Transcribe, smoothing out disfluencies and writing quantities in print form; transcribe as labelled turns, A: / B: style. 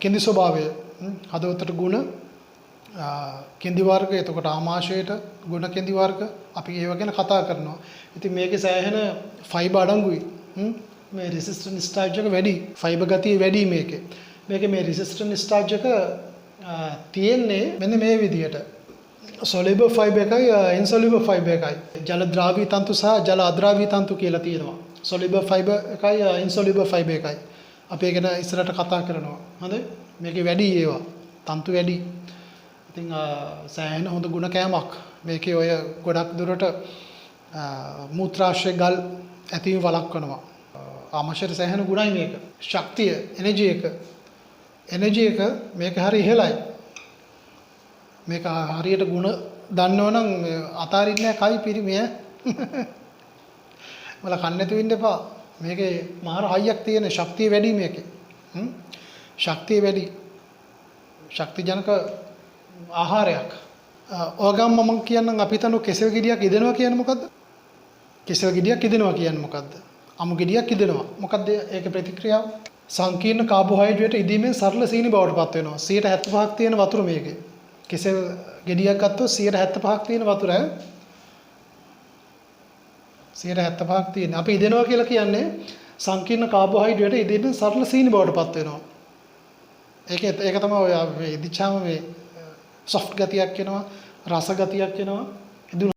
A: කෙඳි ස්වභාවය හදවතට ගුණ කෙඳි වර්ග එතකොට ආමාශයට ගුණ කෙඳි වර්ග අපි ඒව ගැන කතා කරනවා. ඉතින් මේකේ සෑහෙන ෆයිබර් අඩංගුයි. මේ රෙසිස්ටන්ට් ස්ටාර්ච් එක වැඩි. ෆයිබර් ගතිය වැඩි මේකේ. මේකේ මේ රෙසිස්ටන්ට් ස්ටාර්ච් එක තියෙන්නේ මෙන්න මේ විදිහට. soluble fiber එකයි insoluble fiber එකයි. ජල ද්‍රාවී තන්තු සහ ජල අද්‍රාවී තන්තු කියලා තියෙනවා. soluble fiber එකයි insoluble fiber එකයි. අපි ඒක ගැන ඉස්සරහට කතා කරනවා. හරිද? මේකේ වැඩි ඒවා. තන්තු වැඩි. ඉතින් සෑහෙන හොඳ ගුණ කෑමක්. මේකේ ඔය ගොඩක් දුරට මූත්‍රාශය ගල් ඇතිවීම වළක්වනවා. ආමාශයට සෑහෙන ගුණයි මේක. ශක්තිය, එනර්ජි එක මේක හරි ඉහළයි. මේක හරියට ගුණ දන්නවනම් අතාරින්නේ නැහැ කයි පිරිමිය. මල කන්න නැතුව ඉන්න එපා. මේකේ මාර හයියක් තියෙන ශක්තිය වැඩි මේකේ. ශක්තිය වැඩි. ශක්තිජනක ආහාරයක්. ඕගම් මම කියන්නම් අපි තනු කෙසෙල් ගෙඩියක් ඉදෙනවා කියන්නේ මොකද්ද? කෙසෙල් ගෙඩියක් ඉදෙනවා කියන්නේ මොකද්ද? අමු ගෙඩියක් ඉදෙනවා. මොකද්ද ඒකේ ප්‍රතික්‍රියාව? සංකීර්ණ කාබෝහයිඩ්‍රේට් ඉදීමෙන් සරල සීනි බවට පත් වෙනවා. 75ක් තියෙන වතුර මේකේ. කෙසෙල් ගෙඩියක් ගත්තොත් 75ක් තියෙන වතුර 75ක් තියෙන. අපි ඉදෙනවා කියලා කියන්නේ සංකීර්ණ කාබෝහයිඩ්‍රේට් ඉදීමෙන් සරල සීනි බවට පත් වෙනවා. ඒක තමයි ඔය ඉදිච්චාම මේ සොෆ්ට් ගතියක් එනවා, රස ගතියක් එනවා.